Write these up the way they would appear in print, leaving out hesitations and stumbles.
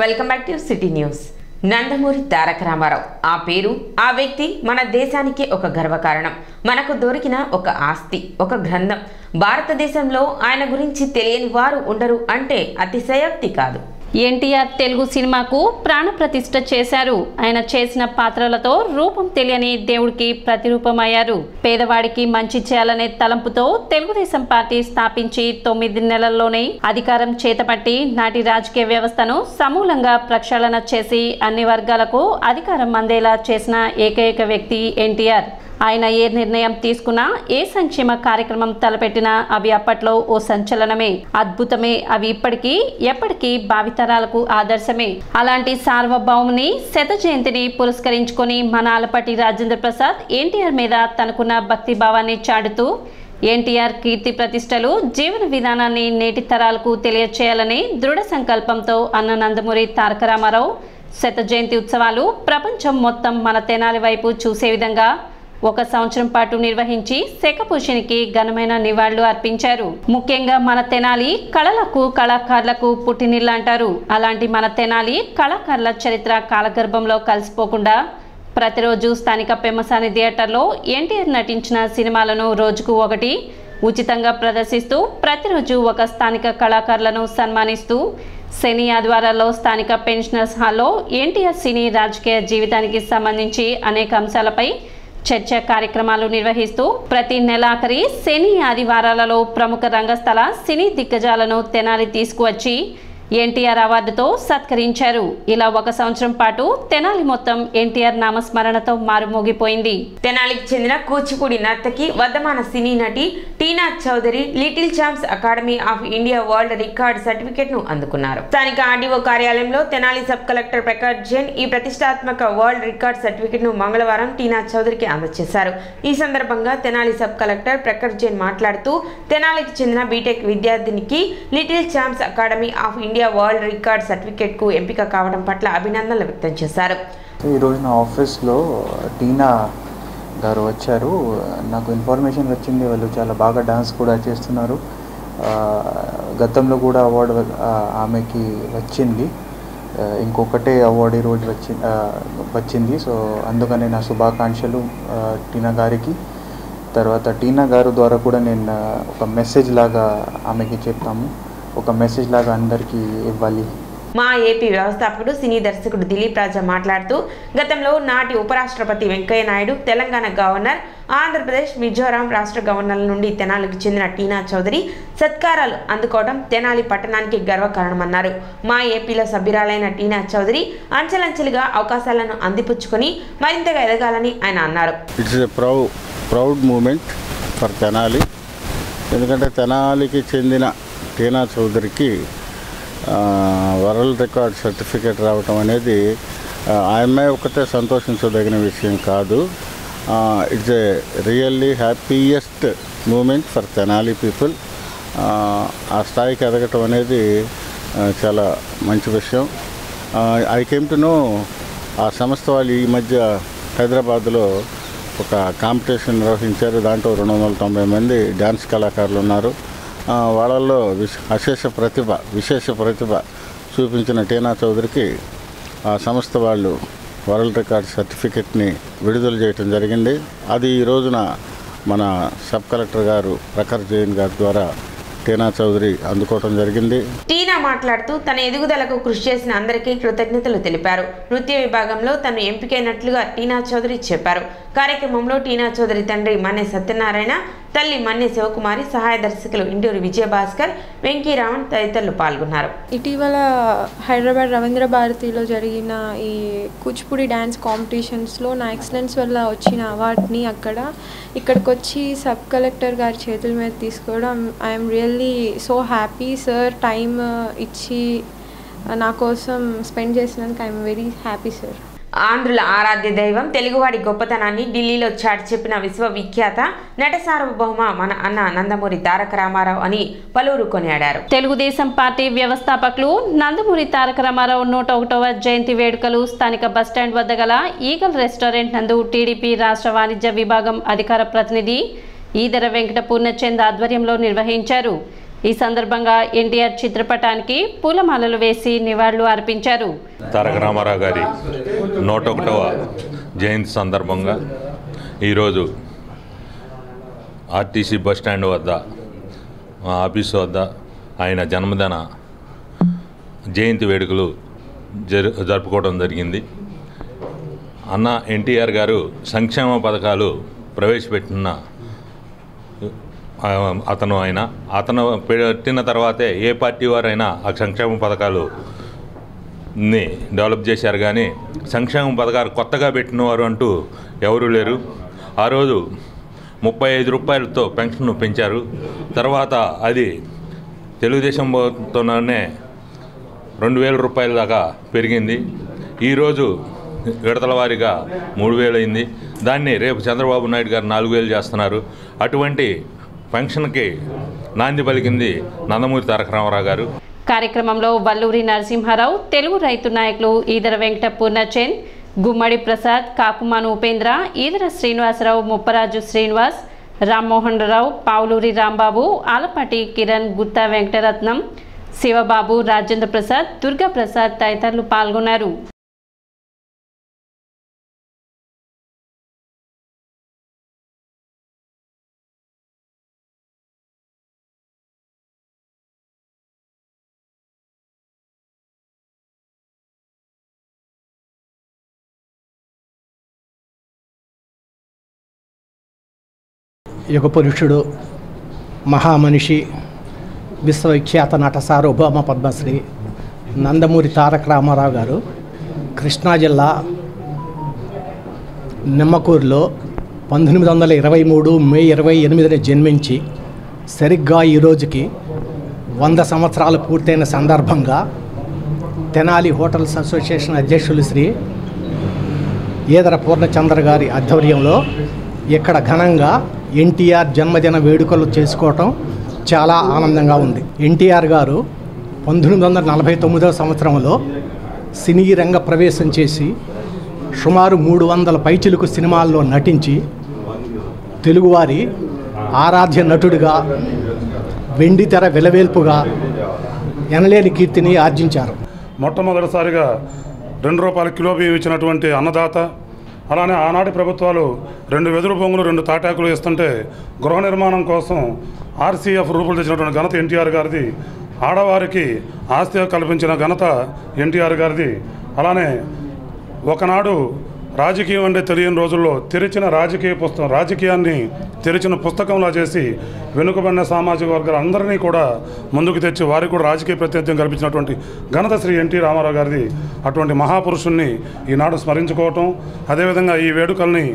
Welcome back to city news. Nandamuri Taraka Ramarao ఆ పేరు, ఆ వ్యక్తి మన దేశానికి ఒక గర్వకారణం. మనకు దొరికిన ఒక ఆస్తి, ఒక గ్రంథం. భారతదేశంలో ఆయన గురించి తెలియని వారు ఉండరు అంటే అతిశయోక్తి కాదు. ఎన్టీఆర్ తెలుగు సినిమాకు ప్రాణప్రతిష్ఠ చేశారు. ఆయన చేసిన పాత్రలతో రూపం తెలియని దేవుడికి ప్రతిరూపమయ్యారు. పేదవాడికి మంచి చేయాలనే తలంపుతో తెలుగుదేశం పార్టీ స్థాపించి 9 నెలల్లోనే అధికారం చేతపట్టి నాటి రాజకీయ వ్యవస్థను సమూలంగా ప్రక్షాళన చేసి అన్ని వర్గాలకు అధికారం అందేలా చేసిన ఏకైక వ్యక్తి ఎన్టీఆర్. ఆయన ఏ నిర్ణయం తీసుకున్నా, ఏ సంక్షేమ కార్యక్రమం తలపెట్టినా అవి అప్పట్లో ఓ సంచలనమే, అద్భుతమే. అవి ఇప్పటికీ ఎప్పటికీ భావితరాలకు ఆదర్శమే. అలాంటి సార్వభౌముని శత జయంతిని పురస్కరించుకొని మన ఆలపాటి రాజేంద్ర ప్రసాద్ ఎన్టీఆర్ మీద తనకున్న భక్తి భావాన్ని చాటుతూ ఎన్టీఆర్ కీర్తి ప్రతిష్టలు, జీవన విధానాన్ని నేటి తరాలకు తెలియచేయాలని దృఢ సంకల్పంతో అన్న నందమూరి తారక రామారావు శత జయంతి ఉత్సవాలు ప్రపంచం మొత్తం మన తెనాలి వైపు చూసే విధంగా 1 సంవత్సరం పాటు నిర్వహించి శేఖపుషినికి ఘనమైన నివాళులు అర్పించారు. ముఖ్యంగా మన తెనాలి కళలకు, కళాకారులకు పుట్టినిల్లు అంటారు. అలాంటి మన తెనాలి కళాకారుల చరిత్ర కాలగర్భంలో కలిసిపోకుండా ప్రతిరోజు స్థానిక పెమ్మసాని థియేటర్లో ఎన్టీఆర్ నటించిన సినిమాలను రోజుకు 1 ఉచితంగా ప్రదర్శిస్తూ ప్రతిరోజు ఒక స్థానిక కళాకారులను సన్మానిస్తూ శని ఆదివారాల్లో స్థానిక పెన్షనర్స్ హాల్లో ఎన్టీఆర్ సినీ రాజకీయ జీవితానికి సంబంధించి అనేక అంశాలపై చర్చా కార్యక్రమాలు నిర్వహిస్తూ ప్రతి నెలాఖరి శని ఆదివారాలలో ప్రముఖ రంగస్థల సినీ దిగ్గజాలను తెనాలి తీసుకువచ్చి ఎన్టీఆర్ అవార్డుతో సత్కరించారు. ఇలా 1 సంవత్సరం పాటు తెనాలి మొత్తం ఎన్టీఆర్ నామస్మరణతో మారుమోగిపోయింది. తెనాలికి చెందిన కూచిపూడి నర్తకి, వర్ధమాన సినీ నటి Tina Chowdary little champs academy of India world record certificate ను అందుకున్నారు. స్థానిక ఆర్డీఓ కార్యాలయంలో తెనాలి సబ్ కలెక్టర్ ప్రకాష్ జైన్ ఈ ప్రతిష్టాత్మక వరల్డ్ రికార్డ్ సర్టిఫికేట్ ను మంగళవారం టీనా చౌదరికి అందజేశారు. ఈ సందర్భంగా తెనాలి సబ్ కలెక్టర్ ప్రకాష్ జైన్ మాట్లాడుతూ తెనాలికి చెందిన బీటెక్ విద్యార్థినికి little champs academy of India world record certificate కు ఎంపిక కావడం పట్ల అభినందనలు వ్యక్తం చేశారు. ఈ రోజు నా ఆఫీస్లో టీనా గారు వచ్చారు. నాకు ఇన్ఫర్మేషన్ వచ్చింది, వాళ్ళు చాలా బాగా డాన్స్ కూడా చేస్తున్నారు. గతంలో కూడా అవార్డు ఆమెకి వచ్చింది. ఇంకొకటే అవార్డు ఈరోజు వచ్చింది. సో అందుకని నా శుభాకాంక్షలు టీనా గారికి. తర్వాత టీనా గారు ద్వారా కూడా నేను ఒక మెసేజ్ లాగా ఆమెకి చెప్తాము, ఒక మెసేజ్ లాగా అందరికీ ఇవ్వాలి. మా ఏపీ వ్యవస్థాపకుడు సినీ దర్శకుడు దిలీప్ రాజా మాట్లాడుతూ గతంలో నాటి ఉపరాష్ట్రపతి వెంకయ్య నాయుడు, తెలంగాణ గవర్నర్, ఆంధ్రప్రదేశ్, మిజోరాం రాష్ట్ర గవర్నర్ల నుండి తెనాలికి చెందిన టీనా చౌదరి సత్కారాలు అందుకోవడం తెనాలి పట్టణానికి గర్వకారణమన్నారు. మా ఏపీలో సభ్యురాలైన టీనా చౌదరి అంచెలంచెలుగా అవకాశాలను అందిపుచ్చుకొని మరింతగా ఎదగాలని ఆయన అన్నారు. It's a proud moment for Tenali. ఎందుకంటే తెనాలికి చెందిన టీనా చౌదరికి వరల్డ్ రికార్డ్ సర్టిఫికేట్ రావటం అనేది ఆమె ఒకటే సంతోషించదగిన విషయం కాదు. It's a really happiest moment for Tenali people. ఆ స్థాయికి ఎదగటం అనేది చాలా మంచి విషయం. ఐ కేమ్ టు నో ఆ సంస్థ వాళ్ళు ఈ మధ్య హైదరాబాద్లో ఒక కాంపిటీషన్ నిర్వహించారు. దాంట్లో 290 మంది డ్యాన్స్ కళాకారులు ఉన్నారు. వాళ్ళల్లో విశేష ప్రతిభ చూపించిన టీనా చౌదరికి ఆ సంస్థ వాళ్ళు వరల్డ్ రికార్డ్ సర్టిఫికెట్ని విడుదల చేయడం జరిగింది. అది ఈ రోజున మన సబ్ కలెక్టర్ గారు ప్రకాష్ జైన్ గారి ద్వారా టీనా చౌదరి అందుకోవడం జరిగింది. టీనా మాట్లాడుతూ తన ఎదుగుదలకు కృషి చేసిన అందరికీ కృతజ్ఞతలు తెలిపారు. నృత్య విభాగంలో తను ఎంపికైనట్లుగా టీనా చౌదరి చెప్పారు. కార్యక్రమంలో టీనా చౌదరి తండ్రి మన్నె సత్యనారాయణ, తల్లి మన్నె శివకుమారి, సహాయ దర్శకులు ఇంటూరి విజయభాస్కర్, వెంకీరామన్ తదితరులు పాల్గొన్నారు. ఇటీవల హైదరాబాద్ రవీంద్ర భారతిలో జరిగిన ఈ కూచిపూడి డ్యాన్స్ కాంపిటీషన్స్లో నా ఎక్సలెన్స్ వల్ల వచ్చిన అవార్డ్ని ఇక్కడికి వచ్చి సబ్ కలెక్టర్ గారి చేతుల మీద తీసుకోవడం I'm really so happy. Sir time ఇచ్చి నా కోసం స్పెండ్ చేసినందుకు ఐఎమ్ వెరీ హ్యాపీ సార్. ఆంధ్రుల ఆరాధ్య దైవం, తెలుగువాడి గొప్పతనాన్ని ఢిల్లీలో చాటి చెప్పిన విశ్వవిఖ్యాత నట సార్వభౌమ మన అన్న నందమూరి తారక రామారావు అని పలువురు కొనియాడారు. తెలుగుదేశం పార్టీ వ్యవస్థాపకులు నందమూరి తారక రామారావు 101వ జయంతి వేడుకలు స్థానిక బస్టాండ్ వద్ద గల ఈగల్ రెస్టారెంట్ నందు టీడీపీ రాష్ట్ర వాణిజ్య విభాగం అధికార ప్రతినిధి ఈదర వెంకట పూర్ణచంద్ ఆధ్వర్యంలో నిర్వహించారు. ఈ సందర్భంగా ఎన్టీఆర్ చిత్రపటానికి పూలమాలలు వేసి నివాళులు అర్పించారు. తారక రామారావు గారి 101వ జయంతి సందర్భంగా ఈరోజు ఆర్టీసీ బస్టాండ్ వద్ద ఆఫీసు వద్ద ఆయన జన్మదిన జయంతి వేడుకలు జరుపుకోవడం జరిగింది. అన్న ఎన్టీఆర్ గారు సంక్షేమ పథకాలు ప్రవేశపెట్టిన అతను పెట్టిన తర్వాతే ఏ పార్టీ వారైనా ఆ సంక్షేమ పథకాలుని డెవలప్ చేశారు. కానీ సంక్షేమ పథకాలు కొత్తగా పెట్టినవారు అంటూ ఎవరూ లేరు. ఆ రోజు 35 రూపాయలతో పెన్షన్ పెంచారు. తర్వాత అది తెలుగుదేశం ప్రభుత్వంలోనే 2000 రూపాయల దాకా పెరిగింది. ఈరోజు విడతల వారీగా 3000 అయింది. దాన్ని రేపు చంద్రబాబు నాయుడు గారు 4000 చేస్తున్నారు. అటువంటి పెన్షన్కి నాంది పలికింది నందమూరి తారక రామారావు గారు. కార్యక్రమంలో వల్లూరి నరసింహారావు, తెలుగు రైతు నాయకులు ఈదర వెంకట పూర్ణచంద్, గుమ్మడి ప్రసాద్, కాకుమాను ఉపేంద్ర, ఈదర శ్రీనివాసరావు, ముప్పరాజు శ్రీనివాస్, రామ్మోహన్ రావు, పావులూరి రాంబాబు, ఆలపాటి కిరణ్, గుత్తా వెంకటరత్నం, శివబాబు, రాజేంద్ర ప్రసాద్, దుర్గా ప్రసాద్ తదితరులు పాల్గొన్నారు. యుగ పురుషుడు, మహామనిషి, విశ్వవిఖ్యాత నట సార్వభౌమ పద్మశ్రీ నందమూరి తారక రామారావు గారు కృష్ణా జిల్లా నిమ్మకూరులో 1923 మే 28న జన్మించి సరిగ్గా ఈ రోజుకి 100 సంవత్సరాలు పూర్తయిన సందర్భంగా తెనాలి హోటల్స్ అసోసియేషన్ అధ్యక్షులు శ్రీ ఈదర పూర్ణచంద్ర గారి ఆధ్వర్యంలో ఇక్కడ ఘనంగా ఎన్టీఆర్ జన్మదిన వేడుకలు చేసుకోవటం చాలా ఆనందంగా ఉంది. ఎన్టీఆర్ గారు 1949వ సంవత్సరంలో సినీ రంగ ప్రవేశం చేసి సుమారు 300 పైచిలుకు సినిమాల్లో నటించి తెలుగువారి ఆరాధ్య నటుడిగా వెండితెర వెలవేల్పుగా ఎనలేని కీర్తిని ఆర్జించారు. మొట్టమొదటిసారిగా 2 రూపాయల కిలో బియ్యం ఇచ్చినటువంటి అన్నదాత. అలానే ఆనాటి ప్రభుత్వాలు 2 వెదురు బొంగులు 2 తాటాకులు ఇస్తుంటే గృహ నిర్మాణం కోసం RCF రూపులు తెచ్చినటువంటి ఘనత ఎన్టీఆర్ గారిది. ఆడవారికి ఆస్తి కల్పించిన ఘనత ఎన్టీఆర్ గారిది. అలానే ఒకనాడు రాజకీయం అంటే తెలియని రోజుల్లో తెరిచిన రాజకీయాన్ని తెరిచిన పుస్తకంలా చేసి వెనుకబడిన సామాజిక వర్గాల అందరినీ కూడా ముందుకు తెచ్చి వారికి కూడా రాజకీయ ప్రాతినిధ్యం కల్పించినటువంటి ఘనత శ్రీ ఎన్టీ రామారావు గారిది. అటువంటి మహాపురుషుణ్ణి ఈనాడు స్మరించుకోవటం, అదేవిధంగా ఈ వేడుకల్ని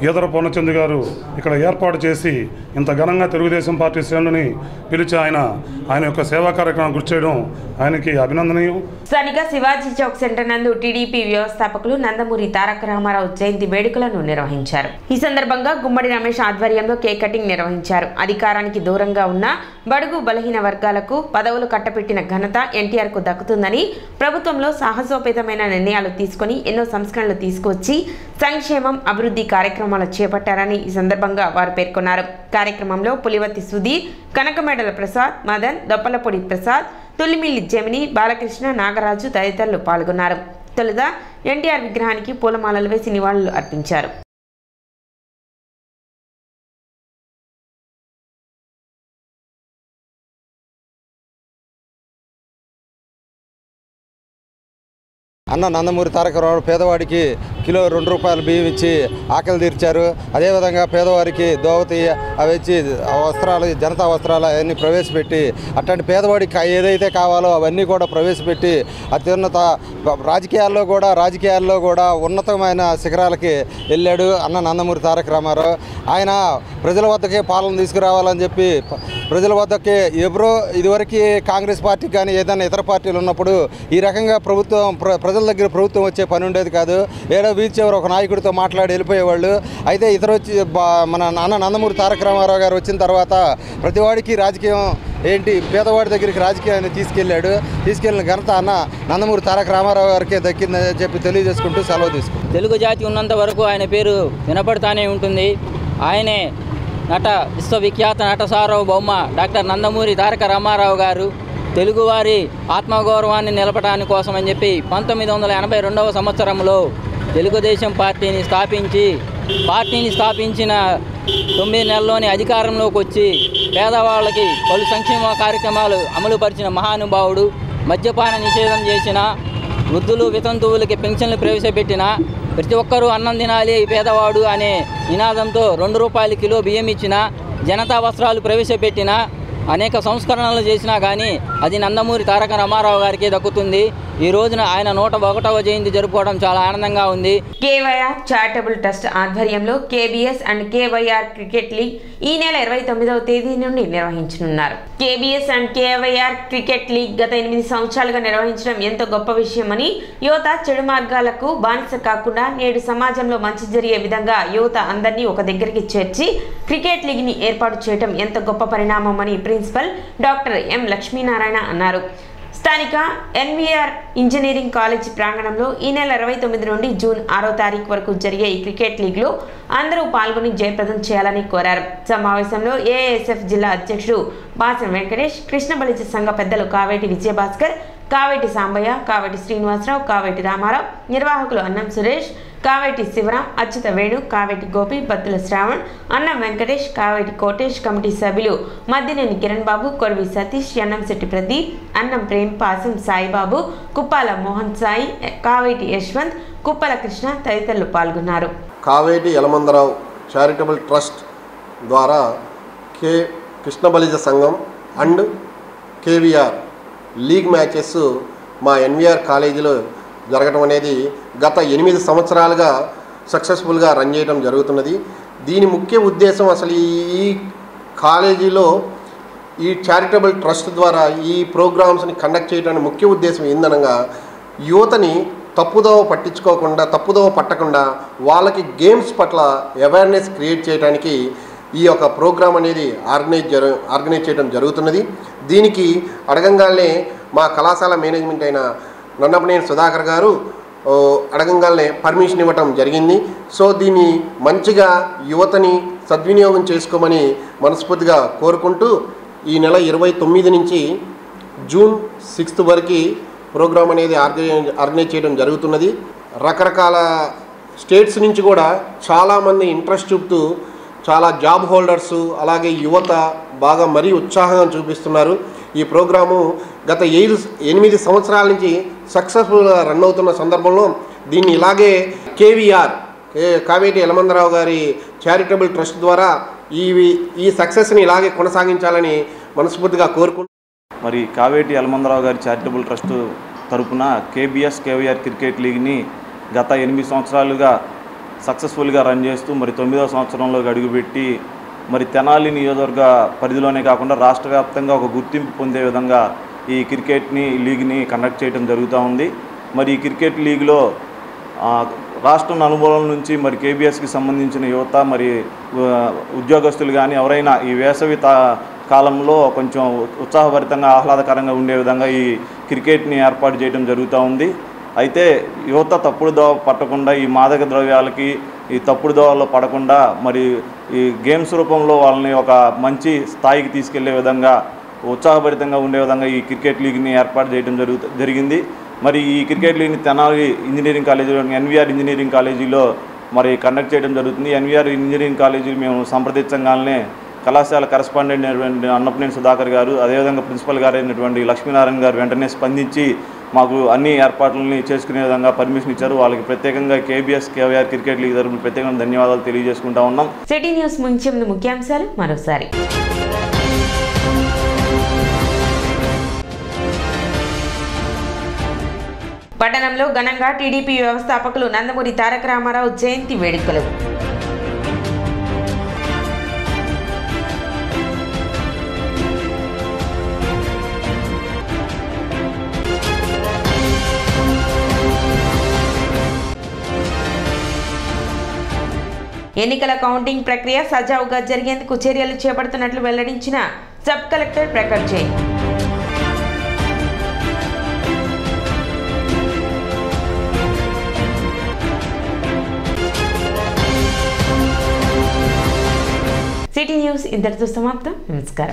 ఈదర పూర్ణచంద్ గారు ఇక్కడ ఏర్పాటు చేసి ఇంత ఘనంగా తెలుగుదేశం పార్టీ శ్రేణుని పిలిచి ఆయన యొక్క సేవా కార్యక్రమం గుర్తు చేయడం ఆయనకి అభినందనీయం. స్థానిక శివాజీ చౌక్ సెంటర్ నందు టీడీపీ వ్యవస్థాపకులు నందమూరి తారక రామారావు జయంతి వేడుకలను నిర్వహించారు. ఈ సందర్భంగా గుమ్మడి రమేష్ ఆధ్వర్యంలో కేక్ కటింగ్ నిర్వహించారు. అధికారానికి దూరంగా ఉన్న బడుగు బలహీన వర్గాలకు పదవులు కట్టపెట్టిన ఘనత ఎన్టీఆర్ కు దక్కుతుందని, ప్రభుత్వంలో సాహసోపేతమైన నిర్ణయాలు తీసుకుని ఎన్నో సంస్కరణలు తీసుకొచ్చి సంక్షేమం, అభివృద్ధి కార్యక్రమాలు చేపట్టారని ఈ సందర్భంగా వారు పేర్కొన్నారు. కార్యక్రమంలో పులివత్తి సుధీర్, కనకమేడల ప్రసాద్, మదన్, దొప్పలపొడి ప్రసాద్, తుల్లిమిల్లి జమిని, బాలకృష్ణ, నాగరాజు తదితరులు పాల్గొన్నారు. తొలుత ఎన్టీఆర్ విగ్రహానికి పూలమాలలు వేసి నివాళులు అర్పించారు. అన్న నందమూరి తారక రామారావు పేదవాడికి కిలో 2 రూపాయల బియ్యం ఇచ్చి ఆకలి తీర్చారు. అదేవిధంగా పేదవారికి దోవతి అవి ఇచ్చి వస్త్రాలు, జనతా వస్త్రాలు అవన్నీ ప్రవేశపెట్టి అట్లాంటి పేదవాడికి ఏదైతే కావాలో అవన్నీ కూడా ప్రవేశపెట్టి అత్యున్నత రాజకీయాల్లో కూడా ఉన్నతమైన శిఖరాలకి వెళ్ళాడు అన్న నందమూరి తారక రామారావు. ఆయన ప్రజల వద్దకే పాలన తీసుకురావాలని చెప్పి ప్రజల వద్దకే ఎవరో ఇదివరకు కాంగ్రెస్ పార్టీ కానీ ఏదైనా ఇతర పార్టీలు ఉన్నప్పుడు ఈ రకంగా ప్రజల దగ్గర ప్రభుత్వం వచ్చే పని ఉండేది కాదు. ఏడో వీధి చివర ఒక నాయకుడితో మాట్లాడి వెళ్ళిపోయేవాళ్ళు. అయితే మన నాన్న నందమూరి తారక రామారావు గారు వచ్చిన తర్వాత ప్రతివాడికి రాజకీయం ఏంటి, పేదవాడి దగ్గరికి రాజకీయాన్ని తీసుకెళ్లిన ఘనత అన్న నందమూరి తారక రామారావు గారికే దక్కిందని చెప్పి తెలియజేసుకుంటూ సెలవు తీసుకుంటాం. తెలుగు జాతి ఉన్నంత వరకు ఆయన పేరు వినపడతానే ఉంటుంది. ఆయనే విశ్వవిఖ్యాత నట సార్వభౌమ డాక్టర్ నందమూరి తారక రామారావు గారు తెలుగువారి ఆత్మగౌరవాన్ని నిలపడానికి కోసం అని చెప్పి 1982వ సంవత్సరంలో తెలుగుదేశం పార్టీని స్థాపించిన 9 నెలల్లోనే అధికారంలోకి వచ్చి పేదవాళ్ళకి పలు సంక్షేమ కార్యక్రమాలు అమలుపరిచిన మహానుభావుడు. మద్యపాన నిషేధం చేసిన, వృద్ధులు వితంతువులకి పెన్షన్లు ప్రవేశపెట్టిన, ప్రతి ఒక్కరూ అన్నం తినాలి పేదవాడు అనే నినాదంతో 2 రూపాయల కిలో బియ్యం ఇచ్చిన, జనతా వస్త్రాలు ప్రవేశపెట్టిన, అనేక సంస్కరణలు చేసినా కానీ అది నందమూరి తారక రామారావు గారికి దక్కుతుంది. ఈ రోజున ఆయన 101వ జయంతి జరుపుకోవడం చాలా ఆనందంగా ఉంది. కేవైఆర్ చారిటబుల్ ట్రస్ట్ ఆధ్వర్యంలో కేబీఎస్ అండ్ కేవైఆర్ క్రికెట్ లీగ్ ఈ నెల 29వ తేదీ నుండి నిర్వహించనున్నారు. కేబీఎస్ అండ్ కేవైఆర్ క్రికెట్ లీగ్ గత 8 సంవత్సరాలుగా నిర్వహించడం ఎంతో గొప్ప విషయమని, యువత చెడు మార్గాలకు బానిస కాకుండా నేడు సమాజంలో మంచి జరిగే విధంగా యువత అందరినీ ఒక దగ్గరికి చేర్చి క్రికెట్ లీగ్ ని ఏర్పాటు చేయడం ఎంత గొప్ప పరిణామమని ప్రిన్సిపల్ డాక్టర్ ఎం లక్ష్మీనారాయణ అన్నారు. స్థానిక ఎన్వీఆర్ ఇంజనీరింగ్ కాలేజ్ ప్రాంగణంలో ఈ నెల 29 నుండి జూన్ 6వ తారీఖు వరకు జరిగే ఈ క్రికెట్ లీగ్లో అందరూ పాల్గొని జయప్రదం చేయాలని కోరారు. సమావేశంలో ఏఎస్ఎఫ్ జిల్లా అధ్యక్షుడు బాసం వెంకటేష్, కృష్ణబలిజ సంఘ పెద్దలు కావేటి విజయభాస్కర్, కావేటి సాంబయ్య, కావేటి శ్రీనివాసరావు, కావేటి రామారావు, నిర్వాహకులు అన్నం సురేష్, కావేటి శివరాం, అచ్యుత వేణు, కావేటి గోపి, బత్తుల శ్రావణ్, అన్నం వెంకటేష్, కావేటి కోటేష్, కమిటీ సభ్యులు మద్దినేని కిరణ్ బాబు, కొడివి సతీష్, యన్నంశెట్టి ప్రదీప్, అన్నం ప్రేమ్, పాసం సాయిబాబు, కుప్పాల మోహన్ సాయి, కావేటి యశ్వంత్, కుప్పల కృష్ణ తదితరులు పాల్గొన్నారు. కావేటి యలమందరావు చారిటబుల్ ట్రస్ట్ ద్వారా కృష్ణబలిజ సంఘం అండ్ కేవీఆర్ లీగ్ మ్యాచెస్ మా ఎన్వీఆర్ కాలేజీలో జరగడం అనేది గత 8 సంవత్సరాలుగా సక్సెస్ఫుల్గా రన్ చేయడం జరుగుతున్నది. దీని ముఖ్య ఉద్దేశం అసలు ఈ కాలేజీలో ఈ చారిటబుల్ ట్రస్ట్ ద్వారా ఈ ప్రోగ్రామ్స్ని కండక్ట్ చేయడానికి ముఖ్య ఉద్దేశం ఏందనగా యువతని తప్పుదోవ పట్టకుండా వాళ్ళకి గేమ్స్ పట్ల అవేర్నెస్ క్రియేట్ చేయడానికి ఈ యొక్క ప్రోగ్రాం అనేది ఆర్గనైజ్ చేయడం జరుగుతున్నది. దీనికి అడగంగానే మా కళాశాల మేనేజ్మెంట్ అయిన నన్నపనేని సుధాకర్ గారు అడగంగానే పర్మిషన్ ఇవ్వటం జరిగింది. సో దీన్ని మంచిగా యువతని సద్వినియోగం చేసుకోమని మనస్ఫూర్తిగా కోరుకుంటూ ఈ నెల 29 నుంచి జూన్ 6 వరకు ప్రోగ్రాం అనేది ఆర్గనైజ్ చేయడం జరుగుతున్నది. రకరకాల స్టేట్స్ నుంచి కూడా చాలామంది ఇంట్రెస్ట్ చూపుతూ చాలా జాబ్ హోల్డర్సు అలాగే యువత బాగా మరీ ఉత్సాహంగా చూపిస్తున్నారు. ఈ ప్రోగ్రాము గత 8 సంవత్సరాల నుంచి సక్సెస్ఫుల్గా రన్ అవుతున్న సందర్భంలో దీన్ని ఇలాగే కేవీఆర్ కావేటి యలమందరావు గారి చారిటబుల్ ట్రస్ట్ ద్వారా ఈ సక్సెస్ని ఇలాగే కొనసాగించాలని మనస్ఫూర్తిగా కోరుకుంటున్నాను. మరి కావేటి యలమందరావు గారి చారిటబుల్ ట్రస్ట్ తరపున కేవీఆర్ క్రికెట్ లీగ్ని గత 8 సంవత్సరాలుగా సక్సెస్ఫుల్గా రన్ చేస్తూ మరి 9వ సంవత్సరంలోకి అడుగుపెట్టి మరి తెనాలి నియోజకవర్గ పరిధిలోనే కాకుండా రాష్ట్ర వ్యాప్తంగా ఒక గుర్తింపు పొందే విధంగా ఈ లీగ్ని కండక్ట్ చేయడం జరుగుతూ ఉంది. మరి ఈ క్రికెట్ లీగ్లో రాష్ట్రం నలుమూలల నుంచి మరి కేబీఎస్కి సంబంధించిన యువత మరి ఉద్యోగస్తులు కానీ ఎవరైనా ఈ వేసవి కాలంలో కొంచెం ఉత్సాహభరితంగా ఆహ్లాదకరంగా ఉండే విధంగా ఈ క్రికెట్ని ఏర్పాటు చేయడం జరుగుతూ ఉంది. అయితే యువత తప్పుడు దోవ పట్టకుండా ఈ మాదక ద్రవ్యాలకి ఈ తప్పుడు దోవల్లో పడకుండా మరి ఈ గేమ్స్ రూపంలో వాళ్ళని ఒక మంచి స్థాయికి తీసుకెళ్లే విధంగా ఉత్సాహభరితంగా ఉండే విధంగా ఈ క్రికెట్ లీగ్ని ఏర్పాటు చేయడం జరిగింది. మరి ఈ క్రికెట్ లీగ్ని తెనాలి ఇంజనీరింగ్ కాలేజీలో ఎన్వీఆర్ ఇంజనీరింగ్ కాలేజీలో మరి కండక్ట్ చేయడం జరుగుతుంది. ఎన్వీఆర్ ఇంజనీరింగ్ కాలేజీలు మేము సంప్రదించగానే కళాశాల కరెస్పాండెంట్ అయినటువంటి అన్నపనేని సుధాకర్ గారు అదేవిధంగా ప్రిన్సిపల్ గారు అయినటువంటి లక్ష్మీనారాయణ గారు వెంటనే స్పందించి మాకు అన్ని ఏర్పాట్లని చేసుకునే విధంగా పర్మిషన్ ఇచ్చారు. వాళ్ళకి ప్రత్యేకంగా కేవీఆర్ క్రికెట్ లీగ్ తరపున ప్రత్యేకంగా ధన్యవాదాలు తెలియజేసుకుంటా ఉన్నాం. సిటీ న్యూస్ ముఖ్యాంశాలు మరోసారి. పట్టణంలో ఘనంగా టీడీపీ వ్యవస్థాపకులు నందమూరి తారక రామారావు జయంతి వేడుకలు. ఎన్నికల కౌంటింగ్ ప్రక్రియ సజావుగా జరిగేందుకు చర్యలు చేపడుతున్నట్లు వెల్లడించిన sub collector Prakash Jain. City news ఇంతటితో సమాప్తం. నమస్కారం.